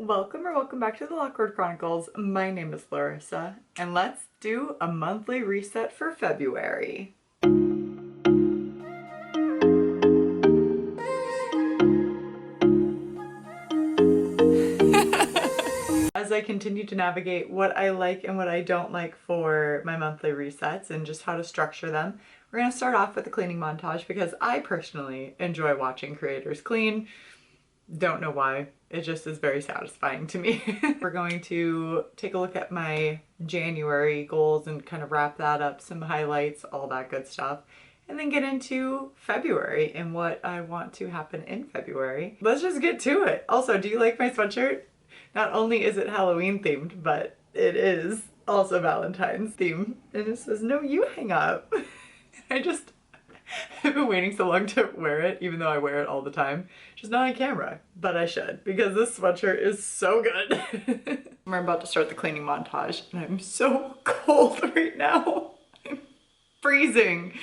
Welcome back to the Lockwood Chronicles. My name is Larissa, and let's do a monthly reset for February. As I continue to navigate what I like and what I don't like for my monthly resets and just how to structure them, we're going to start off with a cleaning montage because I personally enjoy watching creators clean. Don't know why. It just is very satisfying to me. We're going to take a look at my January goals and kind of wrap that up, some highlights, all that good stuff. And then get into February and what I want to happen in February. Let's just get to it. Also, do you like my sweatshirt? Not only is it Halloween themed, but it is also Valentine's themed. And it says, no, you hang up. I've been waiting so long to wear it, even though I wear it all the time. Just not on camera, but I should, because this sweatshirt is so good. We're about to start the cleaning montage, and I'm so cold right now. I'm freezing.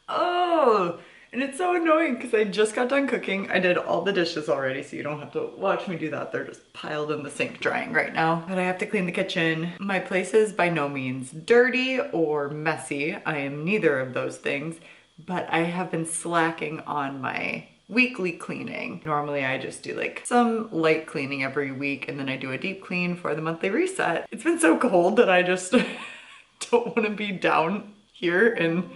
Oh, and it's so annoying because I just got done cooking. I did all the dishes already, so you don't have to watch me do that. They're just piled in the sink drying right now. But I have to clean the kitchen. My place is by no means dirty or messy. I am neither of those things. But I have been slacking on my weekly cleaning. Normally I just do like some light cleaning every week and then I do a deep clean for the monthly reset. It's been so cold that I just don't want to be down here and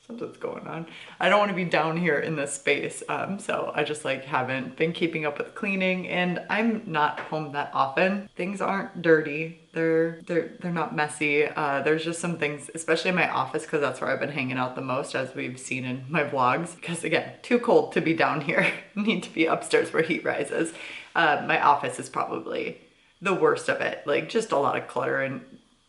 something's going on. I don't want to be down here in this space, so I just like haven't been keeping up with cleaning, and I'm not home that often. Things aren't dirty. They're not messy. There's just some things, especially in my office, because that's where I've been hanging out the most, as we've seen in my vlogs. Because again, too cold to be down here. Need to be upstairs where heat rises. My office is probably the worst of it. Like just a lot of clutter, and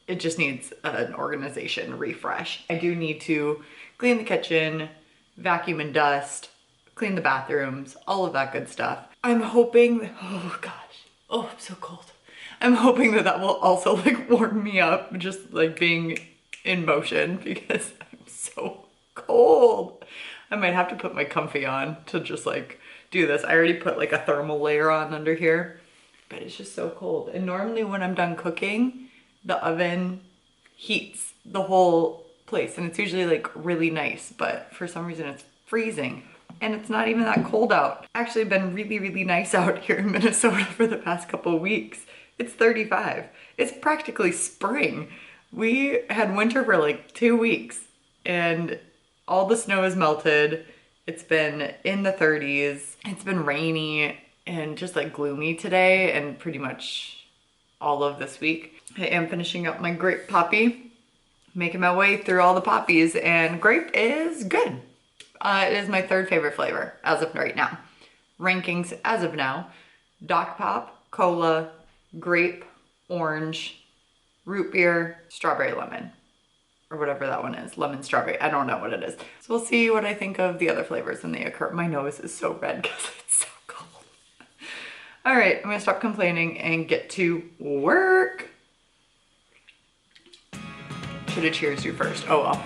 it just needs an organization refresh. I do need to clean the kitchen, vacuum and dust, clean the bathrooms, all of that good stuff. I'm hoping, oh gosh, oh, I'm so cold. I'm hoping that that will also like warm me up, just like being in motion, because I'm so cold. I might have to put my comfy on to just like do this. I already put like a thermal layer on under here, but it's just so cold. And normally when I'm done cooking, the oven heats the whole place and it's usually like really nice, but for some reason it's freezing and it's not even that cold out. Actually been really nice out here in Minnesota for the past couple of weeks. It's 35. It's practically spring. We had winter for like 2 weeks and all the snow is melted. It's been in the 30s. It's been rainy and just like gloomy today and pretty much all of this week. I am finishing up my grape poppy, making my way through all the poppies, and grape is good. It is my third favorite flavor as of right now. Rankings as of now: Doc Pop, Cola, grape, orange, root beer, strawberry lemon, or whatever that one is. Lemon strawberry, I don't know what it is. So we'll see what I think of the other flavors when they occur. My nose is so red because it's so cold. All right, I'm gonna stop complaining and get to work. Should have cheers you first. Oh well.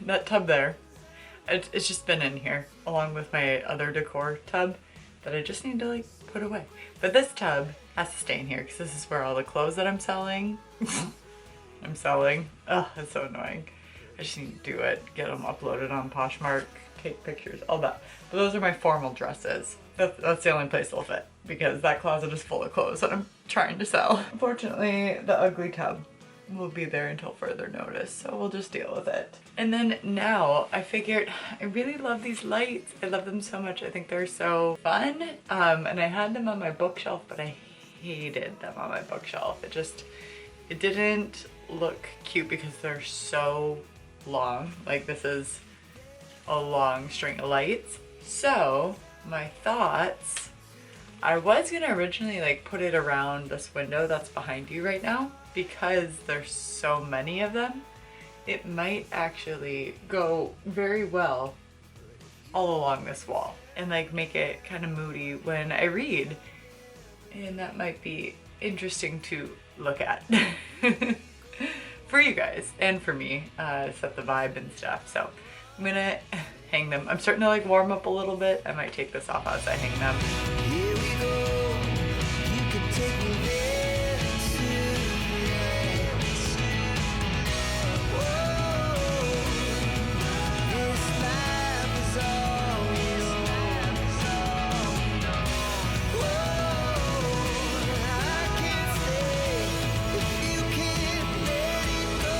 That tub there, it's just been in here along with my other decor tub that I just need to like put away. But this tub has to stay in here because this is where all the clothes that I'm selling, Oh, it's so annoying. I just need to do it, get them uploaded on Poshmark, take pictures, all that. But those are my formal dresses That's the only place they'll fit, because that closet is full of clothes that I'm trying to sell. Unfortunately, the ugly tub will be there until further notice, so we'll just deal with it. And then now I figured I really love these lights. I love them so much. I think they're so fun. And I had them on my bookshelf, but I hated them on my bookshelf. It didn't look cute because they're so long. Like, this is a long string of lights. So my thoughts, I was gonna originally like put it around this window that's behind you right now, because there's so many of them. It might actually go very well all along this wall and like make it kind of moody when I read. And that might be interesting to look at for you guys and for me, set the vibe and stuff. So I'm gonna hang them. I'm starting to like warm up a little bit. I might take this off as I hang them. Here we go. You can take me there tonight. Whoa, this life is all we know. Whoa, I can't stay if you can't let it go.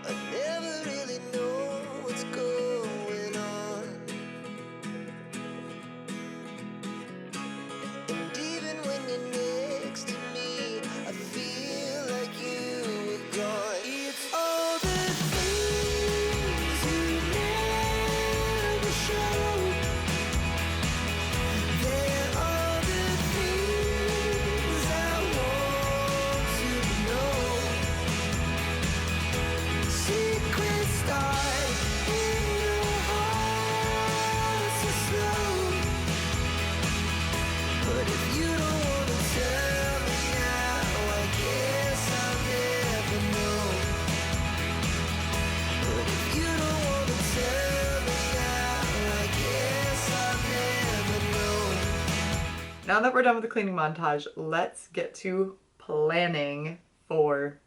I never really know what's going on. And even when you're next to me, I feel like you were gone. It's all the things you never show. They're all the things I want to know. Secrets start in your heart so slow. But if you don't wanna tell me now, I guess I'll never know. But if you don't wanna tell me now, I guess I'll never know. Now that we're done with the cleaning montage, let's get to planning for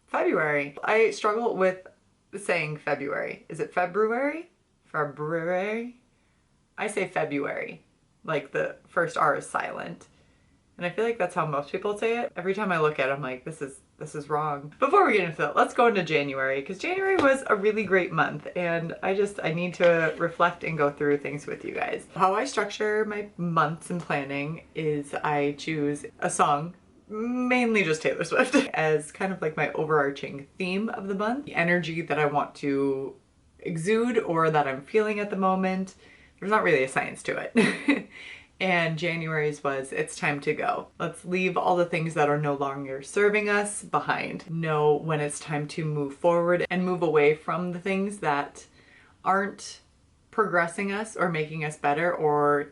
February. I struggle with saying February. Is it February? February? I say February. Like the first R is silent. And I feel like that's how most people say it. Every time I look at it, I'm like, this is wrong. Before we get into that, let's go into January, because January was a really great month, and I need to reflect and go through things with you guys. How I structure my months and planning is I choose a song, mainly just Taylor Swift, as kind of like my overarching theme of the month. The energy that I want to exude or that I'm feeling at the moment. There's not really a science to it. And January's was, it's time to go. Let's leave all the things that are no longer serving us behind. Know when it's time to move forward and move away from the things that aren't progressing us or making us better or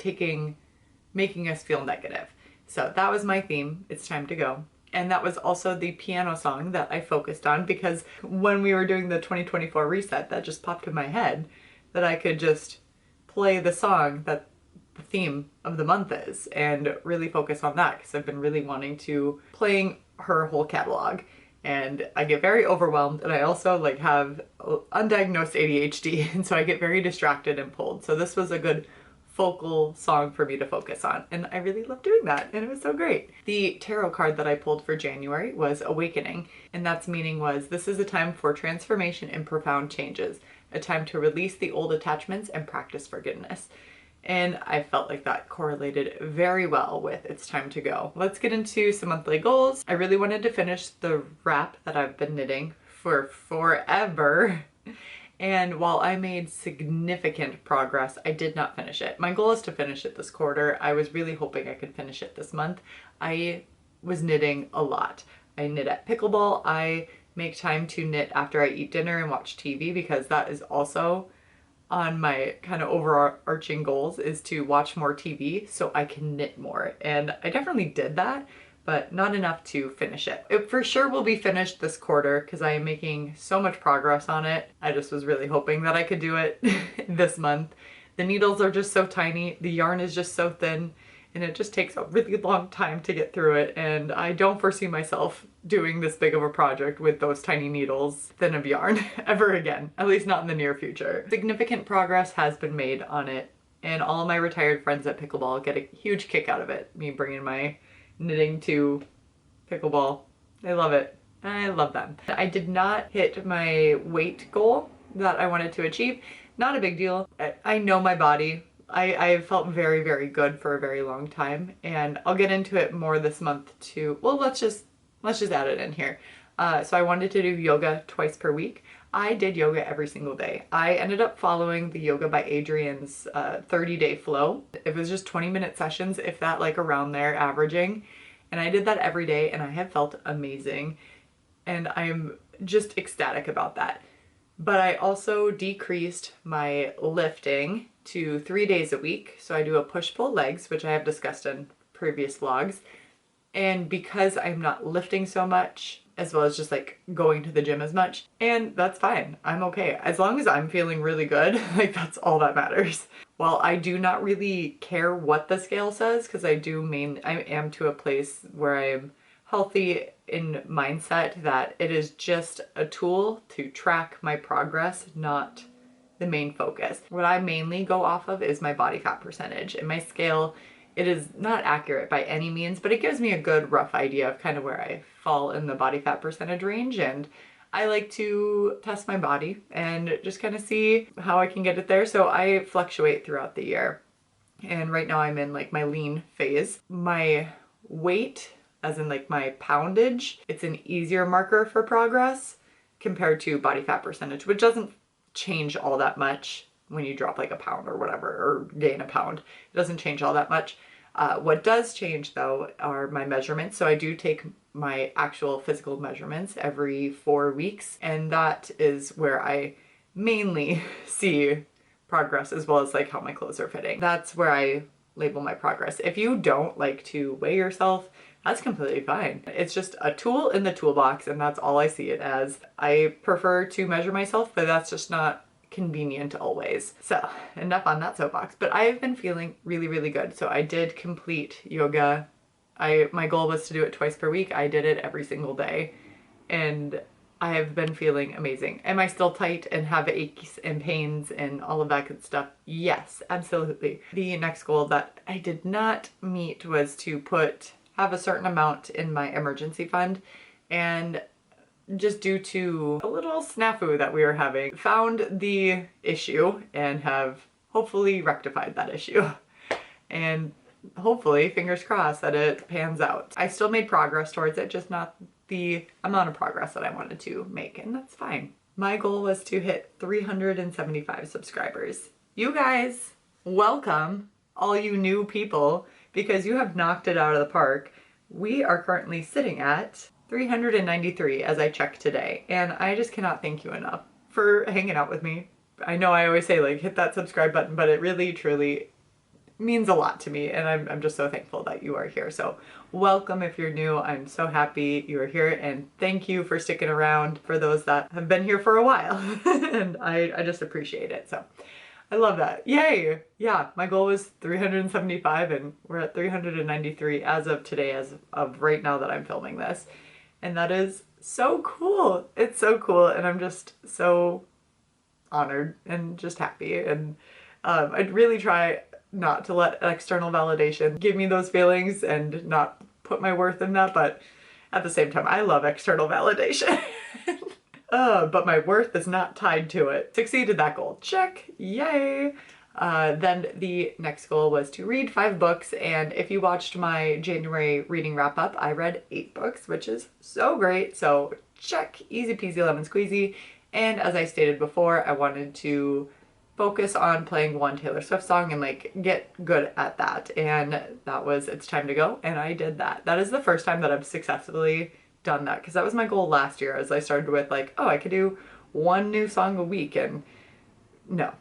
making us feel negative. So that was my theme. It's time to go. And that was also the piano song that I focused on, because when we were doing the 2024 reset, that just popped in my head that I could just play the song that the theme of the month is and really focus on that, because I've been really wanting to playing her whole catalog, and I get very overwhelmed, and I also like have undiagnosed ADHD, and so I get very distracted and pulled. So this was a good focal song for me to focus on, and I really love doing that, and it was so great. The tarot card that I pulled for January was Awakening, and that's meaning was, this is a time for transformation and profound changes, a time to release the old attachments and practice forgiveness. And I felt like that correlated very well with it's time to go. Let's get into some monthly goals. I really wanted to finish the wrap that I've been knitting for forever. And while I made significant progress, I did not finish it. My goal is to finish it this quarter. I was really hoping I could finish it this month. I was knitting a lot. I knit at pickleball. I make time to knit after I eat dinner and watch TV, because that is also on my kind of overarching goals, is to watch more TV so I can knit more. And I definitely did that, but not enough to finish it. It for sure will be finished this quarter because I am making so much progress on it. I just was really hoping that I could do it this month. The needles are just so tiny, the yarn is just so thin, and it just takes a really long time to get through it, and I don't foresee myself doing this big of a project with those tiny needles thin of yarn ever again, at least not in the near future. Significant progress has been made on it And all of my retired friends at pickleball get a huge kick out of it. Me bringing my knitting to pickleball. They love it. I love them. I did not hit my weight goal that I wanted to achieve. Not a big deal. I know my body. I felt very, very good for a very long time, and I'll get into it more this month too. Well, let's just add it in here. So I wanted to do yoga twice per week. I did yoga every single day. I ended up following the Yoga by Adrienne's 30-day flow. It was just 20-minute sessions, if that, like around there, averaging. And I did that every day, and I have felt amazing. And I'm just ecstatic about that. But I also decreased my lifting to 3 days a week. So I do a push-pull legs, which I have discussed in previous vlogs. And because I'm not lifting so much, as well as just like going to the gym as much, and that's fine. I'm okay. As long as I'm feeling really good, like that's all that matters. While I do not really care what the scale says, because I am to a place where I'm healthy in mindset that it is just a tool to track my progress, not the main focus. What I mainly go off of is my body fat percentage, and my scale, it is not accurate by any means, but it gives me a good rough idea of kind of where I fall in the body fat percentage range. And I like to test my body and just kind of see how I can get it there. So I fluctuate throughout the year. And right now I'm in like my lean phase. My weight, as in like my poundage, it's an easier marker for progress compared to body fat percentage, which doesn't change all that much when you drop like a pound or whatever, or gain a pound. It doesn't change all that much. What does change though are my measurements. So I do take my actual physical measurements every 4 weeks, and that is where I mainly see progress, as well as like how my clothes are fitting. That's where I label my progress. If you don't like to weigh yourself, that's completely fine. It's just a tool in the toolbox, and that's all I see it as. I prefer to measure myself, but that's just not convenient always. So enough on that soapbox, but I've been feeling really, really good. So I did complete yoga. My goal was to do it twice per week. I did it every single day, and I have been feeling amazing. Am I still tight and have aches and pains and all of that good stuff? Yes, absolutely. The next goal that I did not meet was to have a certain amount in my emergency fund, and just due to a little snafu that we were having, found the issue and have hopefully rectified that issue. And hopefully, fingers crossed, that it pans out. I still made progress towards it, just not the amount of progress that I wanted to make, and that's fine. My goal was to hit 375 subscribers. You guys, welcome, all you new people, because you have knocked it out of the park. We are currently sitting at 393 as I checked today, and I just cannot thank you enough for hanging out with me. I know I always say like hit that subscribe button, but it really truly means a lot to me, and I'm just so thankful that you are here. So welcome if you're new. I'm so happy you are here, and thank you for sticking around for those that have been here for a while. And I just appreciate it. So I love that. Yay! Yeah, my goal was 375, and we're at 393 as of today, as of right now that I'm filming this. And that is so cool. It's so cool, and I'm just so honored and just happy. And I'd really try not to let external validation give me those feelings and not put my worth in that, but at the same time, I love external validation. But my worth is not tied to it. Succeeded that goal. Check. Yay. Then the next goal was to read 5 books, and if you watched my January reading wrap up, I read 8 books, which is so great. So check, easy peasy lemon squeezy. And as I stated before, I wanted to focus on playing one Taylor Swift song and like get good at that. And that was It's Time to Go, and I did that. That is the first time that I've successfully done that, because that was my goal last year, as I started with like, oh, I could do 1 new song a week, and no,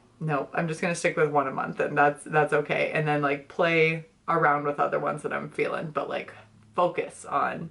I'm just gonna stick with 1 a month, and that's okay. And then like play around with other ones that I'm feeling, but like focus on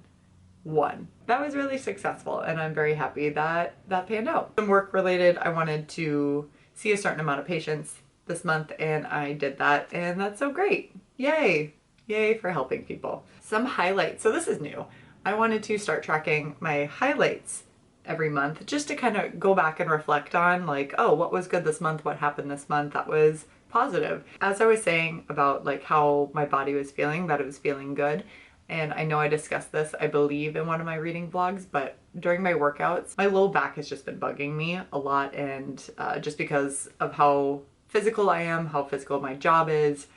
1. That was really successful, and I'm very happy that that panned out. Some work related, I wanted to see a certain amount of patients this month, and I did that, and that's so great. Yay! Yay for helping people. Some highlights. So this is new. I wanted to start tracking my highlights every month, just to kind of go back and reflect on like, oh, what was good this month? What happened this month that was positive. As I was saying about like how my body was feeling, that it was feeling good. And I know I discussed this, I believe, in one of my reading vlogs, but during my workouts, my low back has just been bugging me a lot. And just because of how physical I am, how physical my job is,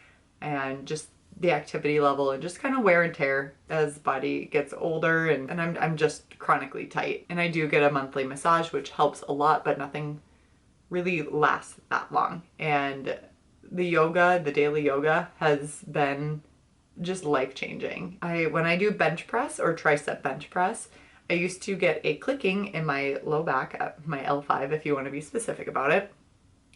and just the activity level and just kind of wear and tear as the body gets older, and I'm just chronically tight. And I do get a monthly massage, which helps a lot, but nothing really lasts that long. And the yoga, the daily yoga, has been just life-changing. When I do bench press or tricep bench press, I used to get a clicking in my low back, my L5 if you want to be specific about it,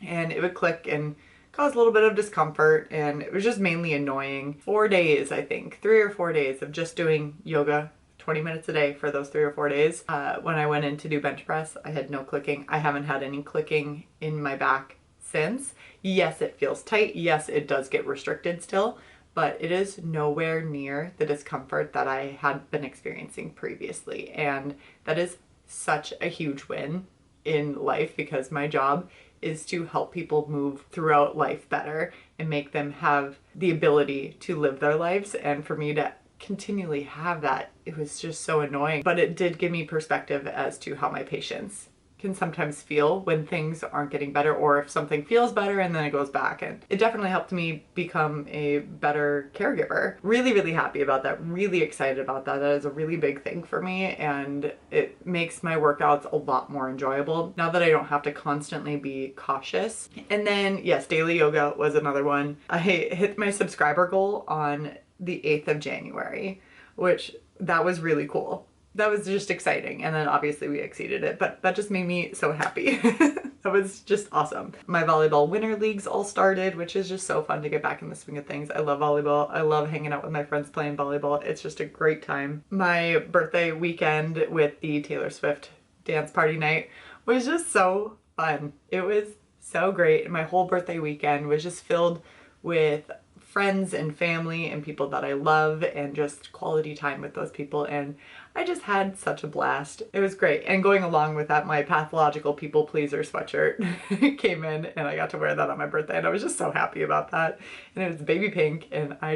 and it would click and cause a little bit of discomfort, and it was just mainly annoying. 4 days, I think, 3 or 4 days of just doing yoga 20 minutes a day for those 3 or 4 days. When I went in to do bench press, I had no clicking. I haven't had any clicking in my back since. Yes, it feels tight. Yes, it does get restricted still, but it is nowhere near the discomfort that I had been experiencing previously. And that is such a huge win in life, because my job is to help people move throughout life better and make them have the ability to live their lives. And for me to continually have that, it was just so annoying. But it did give me perspective as to how my patients can sometimes feel when things aren't getting better, or if something feels better and then it goes back. And it definitely helped me become a better caregiver. Really, really happy about that. Really excited about that. That is a really big thing for me, and it makes my workouts a lot more enjoyable now that I don't have to constantly be cautious. And then yes, daily yoga was another one. I hit my subscriber goal on the 8th of January, which that was really cool. That was just exciting. And then obviously we exceeded it, but that just made me so happy. That was just awesome. My volleyball winter leagues all started, which is just so fun to get back in the swing of things. I love volleyball. I love hanging out with my friends playing volleyball. It's just a great time. My birthday weekend with the Taylor Swift dance party night was just so fun. It was so great. And my whole birthday weekend was just filled with friends and family and people that I love, and just quality time with those people. And I just had such a blast. It was great. And going along with that, my pathological people pleaser sweatshirt came in, and I got to wear that on my birthday, and I was just so happy about that. And it was baby pink, and I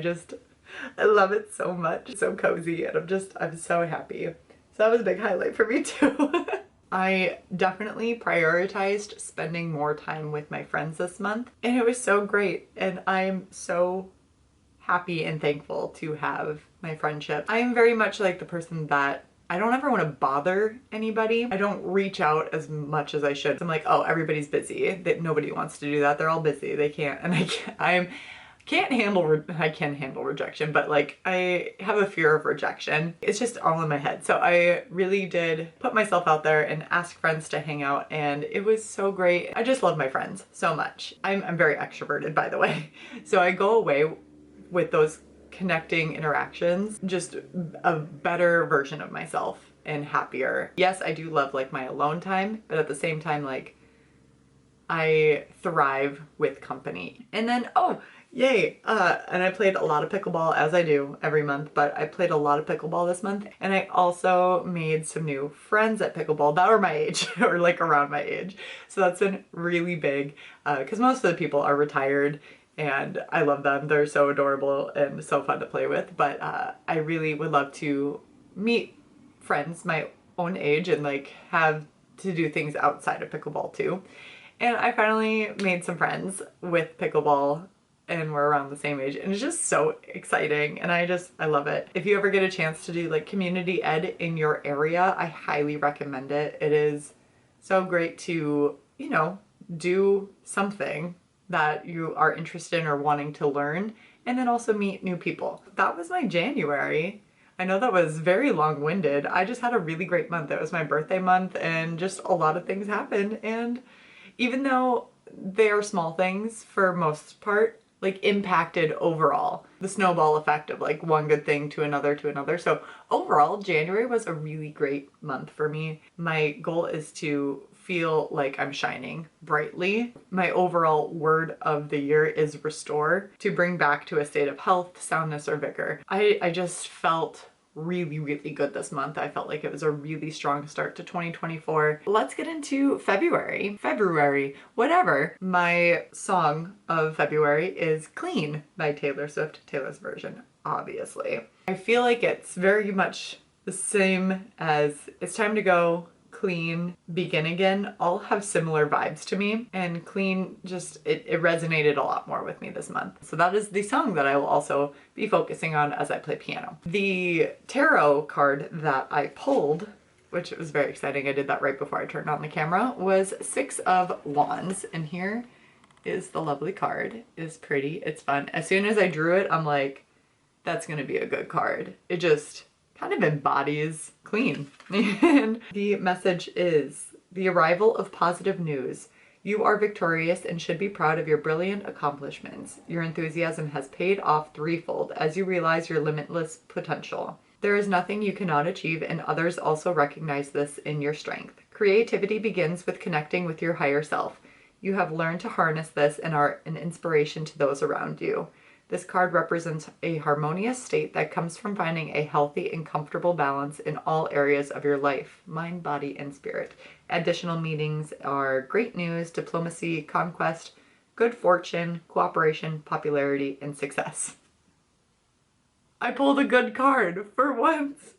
love it so much. It's so cozy, and I'm so happy. So that was a big highlight for me too. I definitely prioritized spending more time with my friends this month, and it was so great. And I'm so happy and thankful to have my friendship. I am very much like the person that I don't ever want to bother anybody. I don't reach out as much as I should. I'm like, oh, everybody's busy. That nobody wants to do that. They're all busy. They can't. And I can handle rejection, but like I have a fear of rejection. It's just all in my head. So I really did put myself out there and ask friends to hang out, and it was so great. I just love my friends so much. I'm very extroverted, by the way. So I go away with those connecting interactions, just a better version of myself and happier. Yes, I do love like my alone time, but at the same time, like I thrive with company. And then, oh, yay! And I played a lot of pickleball, as I do every month, but I played a lot of pickleball this month. And I also made some new friends at pickleball that were my age, or like around my age. So that's been really big, because most of the people are retired, and I love them. They're so adorable and so fun to play with. But I really would love to meet friends my own age and like have to do things outside of pickleball too. And I finally made some friends with pickleball, and we're around the same age, and it's just so exciting, and I love it. If you ever get a chance to do like community ed in your area, I highly recommend it. It is so great to, you know, do something that you are interested in or wanting to learn, and then also meet new people. That was my January. I know that was very long-winded. I just had a really great month. It was my birthday month, and just a lot of things happened. And even though they are small things for most part, like impacted overall, the snowball effect of like one good thing to another to another. So overall, January was a really great month for me. My goal is to feel like I'm shining brightly. My overall word of the year is restore, to bring back to a state of health, soundness, or vigor. I just felt really, really good this month. I felt like it was a really strong start to 2024. Let's get into February. February, whatever. My song of February is Clean by Taylor Swift, Taylor's version, obviously. I feel like it's very much the same as It's Time to Go, Clean, Begin Again, all have similar vibes to me, and Clean just, it resonated a lot more with me this month. So that is the song that I will also be focusing on as I play piano. The tarot card that I pulled, which was very exciting, I did that right before I turned on the camera, was Six of Wands, and here is the lovely card. It is pretty, it's fun. As soon as I drew it, I'm like, that's gonna be a good card. It just kind of embodies clean. And the message is the arrival of positive news. You are victorious and should be proud of your brilliant accomplishments. Your enthusiasm has paid off threefold as you realize your limitless potential. There is nothing you cannot achieve, and others also recognize this in your strength. Creativity begins with connecting with your higher self. You have learned to harness this and are an inspiration to those around you. This card represents a harmonious state that comes from finding a healthy and comfortable balance in all areas of your life, mind, body, and spirit. Additional meanings are great news, diplomacy, conquest, good fortune, cooperation, popularity, and success. I pulled a good card for once.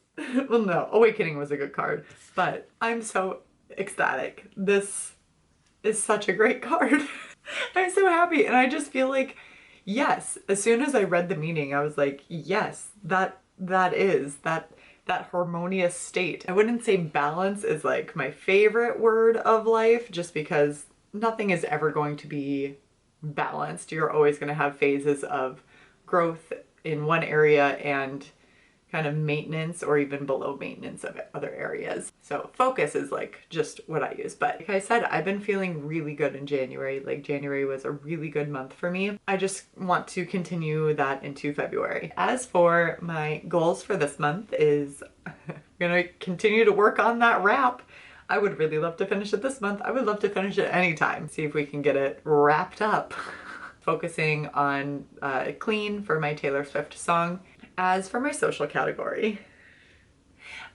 Well, no, Awakening was a good card, but I'm so ecstatic. This is such a great card. I'm so happy, and I just feel like, yes, as soon as I read the meaning, I was like, yes, that harmonious state. I wouldn't say balance is like my favorite word of life, just because nothing is ever going to be balanced. You're always going to have phases of growth in one area and kind of maintenance or even below maintenance of other areas. So focus is like just what I use. But like I said, I've been feeling really good in January. Like January was a really good month for me. I just want to continue that into February. As for my goals for this month is I'm gonna continue to work on that wrap. I would really love to finish it this month. I would love to finish it anytime. See if we can get it wrapped up. Focusing on Clean for my Taylor Swift song. As for my social category,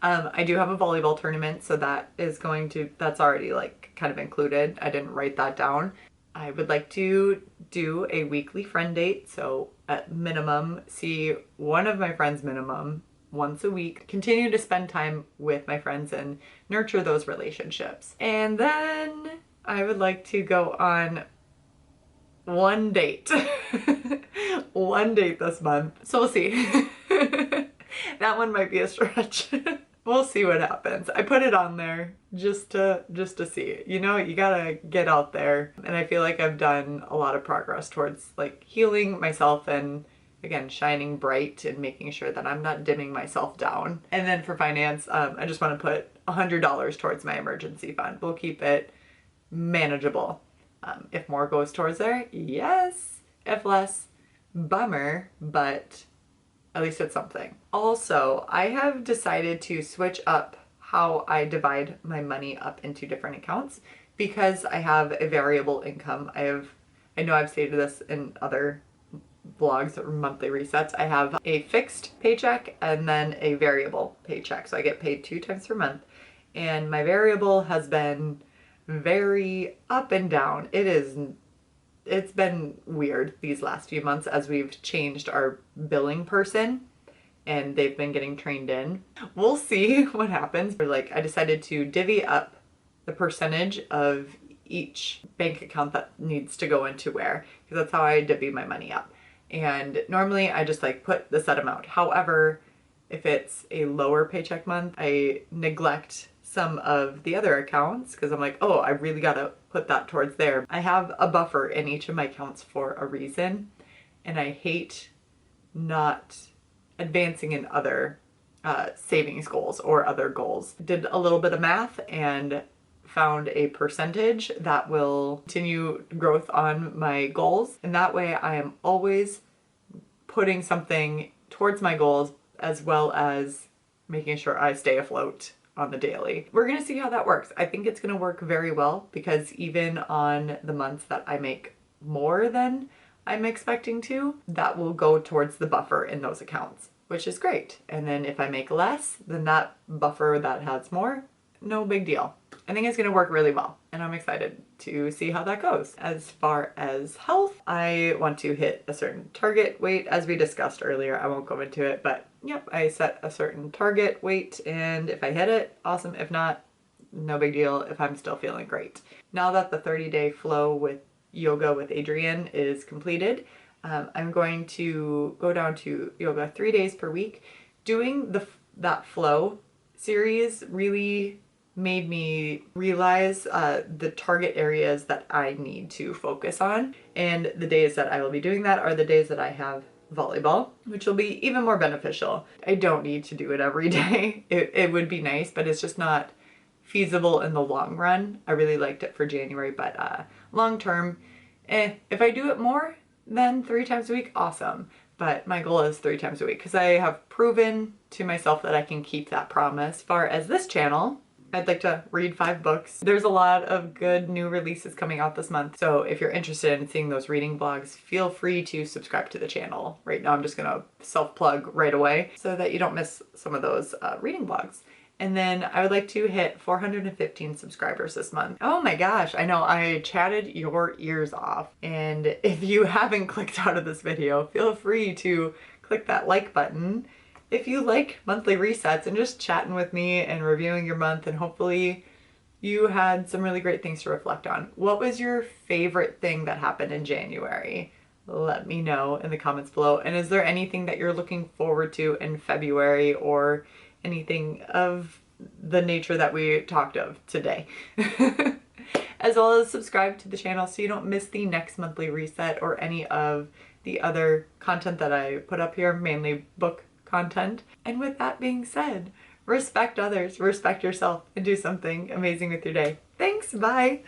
I do have a volleyball tournament, so that's already like kind of included. I didn't write that down. I would like to do a weekly friend date, so at minimum, see one of my friends minimum once a week, continue to spend time with my friends and nurture those relationships. And then I would like to go on one date. One date this month. So we'll see. That one might be a stretch. We'll see what happens. I put it on there just to see. You know, you gotta get out there. And I feel like I've done a lot of progress towards like healing myself and again, shining bright and making sure that I'm not dimming myself down. And then for finance, I just want to put $100 towards my emergency fund. We'll keep it manageable. If more goes towards there, yes. If less, bummer, but at least it's something. Also, I have decided to switch up how I divide my money up into different accounts because I have a variable income. I know I've stated this in other vlogs or monthly resets. I have a fixed paycheck and then a variable paycheck. So I get paid 2 times per month. And my variable has been very up and down. It's been weird these last few months as we've changed our billing person and they've been getting trained in. We'll see what happens. Like I decided to divvy up the percentage of each bank account that needs to go into where, because that's how I divvy my money up. And normally I just like put the set amount. However, if it's a lower paycheck month, I neglect some of the other accounts because I'm like, oh, I really gotta put that towards there. I have a buffer in each of my accounts for a reason, and I hate not advancing in other savings goals or other goals. Did a little bit of math and found a percentage that will continue growth on my goals, and that way I am always putting something towards my goals as well as making sure I stay afloat on the daily. We're gonna see how that works. I think it's gonna work very well because even on the months that I make more than I'm expecting to, that will go towards the buffer in those accounts, which is great. And then if I make less, then that buffer that has more, no big deal. I think it's going to work really well, and I'm excited to see how that goes. As far as health, I want to hit a certain target weight, as we discussed earlier. I won't go into it, but yep, I set a certain target weight, and if I hit it, awesome. If not, no big deal if I'm still feeling great. Now that the 30-day flow with yoga with Adriene is completed, I'm going to go down to yoga 3 days per week. Doing that flow series really made me realize the target areas that I need to focus on. And the days that I will be doing that are the days that I have volleyball, which will be even more beneficial. I don't need to do it every day. It would be nice, but it's just not feasible in the long run. I really liked it for January, but long term, if I do it more than 3 times a week, awesome. But my goal is 3 times a week because I have proven to myself that I can keep that promise. As far as this channel, I'd like to read 5 books. There's a lot of good new releases coming out this month. So if you're interested in seeing those reading vlogs, feel free to subscribe to the channel. Right now I'm just gonna self-plug right away so that you don't miss some of those reading vlogs. And then I would like to hit 415 subscribers this month. Oh my gosh, I know I chatted your ears off. And if you haven't clicked out of this video, feel free to click that like button. If you like monthly resets and just chatting with me and reviewing your month, and hopefully you had some really great things to reflect on. What was your favorite thing that happened in January? Let me know in the comments below. And is there anything that you're looking forward to in February, or anything of the nature that we talked of today? As well as subscribe to the channel so you don't miss the next monthly reset or any of the other content that I put up here, mainly book content. And with that being said, respect others, respect yourself, and do something amazing with your day. Thanks, bye!